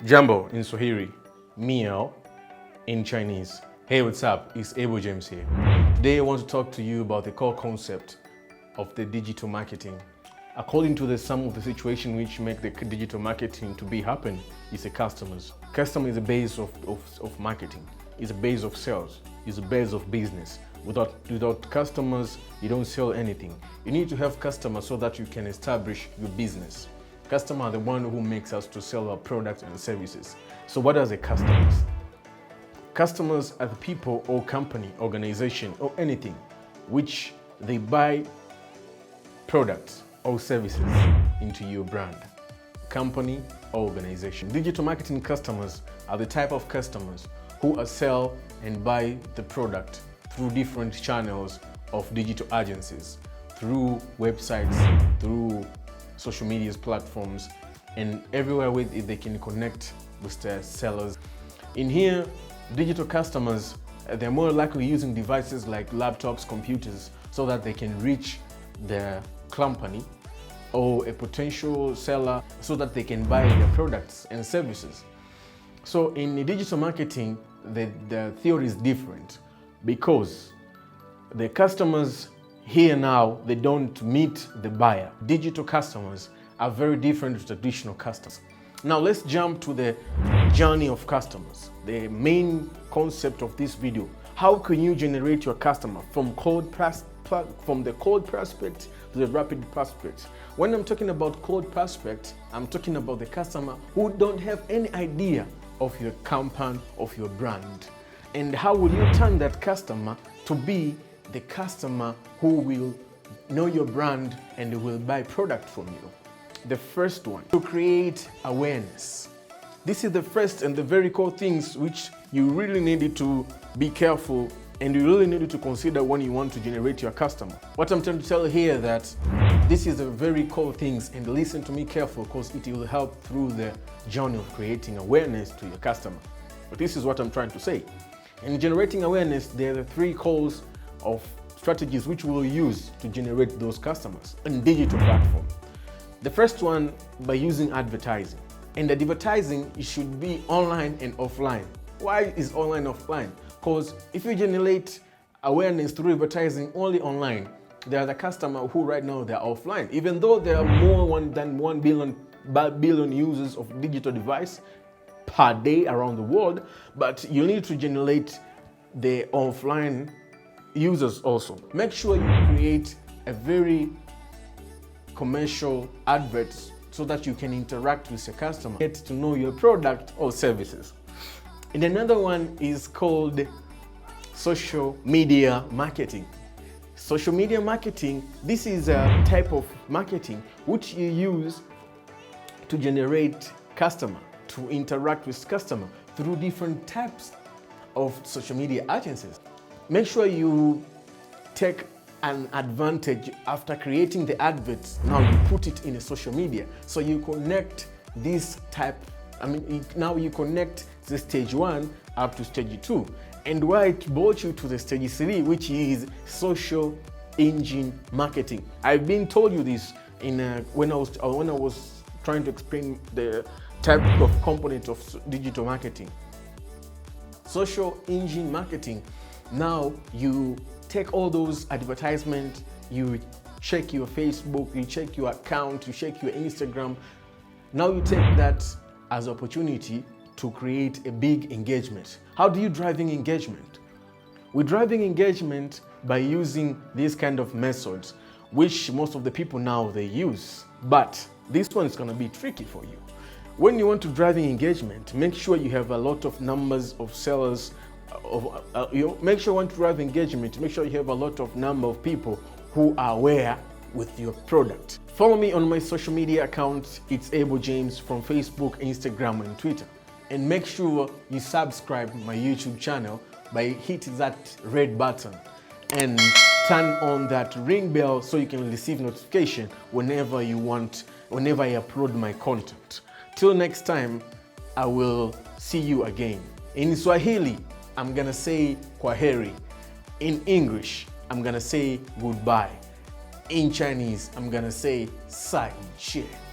Jambo in Swahili, Miao in Chinese. Hey, what's up? It's Able James here. Today I want to talk to you about the core concept of the digital marketing. According to the sum of the situation which make the digital marketing to be happen is the customers. Customer is the base of marketing. It's the base of sales. It's the base of business. Without customers, you don't sell anything. You need to have customers so that you can establish your business. Customers are the one who makes us to sell our products and services. So what are the customers? Customers are the people or company, organization or anything which they buy products or services into your brand, company or organization. Digital marketing customers are the type of customers who sell and buy the product through different channels of digital agencies, through websites, through social media platforms, and everywhere with it they can connect with their sellers. In here, digital customers, they're more likely using devices like laptops, computers, so that they can reach their company or a potential seller so that they can buy their products and services. So in the digital marketing, the theory is different because the customers here now, they don't meet the buyer. Digital customers are very different to traditional customers. Now let's jump to the journey of customers, the main concept of this video. How can you generate your customer from the cold prospect to the rapid prospect? When I'm talking about cold prospect, I'm talking about the customer who don't have any idea of your company, of your brand. And how will you turn that customer to be the customer who will know your brand and will buy product from you? The first one, to create awareness. This is the first and the very core things which you really needed to be careful and you really needed to consider when you want to generate your customer. What I'm trying to tell here that this is the very core things, and listen to me careful because it will help through the journey of creating awareness to your customer. But this is what I'm trying to say. In generating awareness, there are the three calls of strategies which we'll use to generate those customers on digital platform. The first one, by using advertising. And the advertising, it should be online and offline. Why is online offline? Because if you generate awareness through advertising only online, there are the customer who right now they're offline. Even though there are more than 1 billion users of digital device per day around the world, but you need to generate the offline users also. Make sure you create a very commercial adverts so that you can interact with your customer, get to know your product or services. And another one is called social media marketing. Social media marketing, this is a type of marketing which you use to generate customer, to interact with customer through different types of social media agencies. Make sure you take an advantage after creating the adverts. Now you put it in a social media. So you connect this type, now you connect the stage 1 up to stage 2. And why it brought you to the stage 3, which is social engine marketing. I've been told you this when I was trying to explain the type of component of digital marketing. Social engine marketing. Now you take all those advertisements, you check your Facebook, you check your account, you check your Instagram. Now you take that as an opportunity to create a big engagement. How do you drive engagement? We're driving engagement by using these kind of methods, which most of the people now they use. But this one is gonna be tricky for you. When you want to drive engagement, make sure you have a lot of numbers of sellers. Make sure you want to drive engagement, make sure you have a lot of number of people who are aware with your product. Follow me on my social media accounts. It's Able James from Facebook, Instagram, and Twitter. And make sure you subscribe my YouTube channel by hitting that red button and turn on that ring bell so you can receive notification whenever I upload my content. Till next time, I will see you again. In Swahili, I'm gonna say kwaheri. In English, I'm gonna say goodbye. In Chinese, I'm gonna say 再见.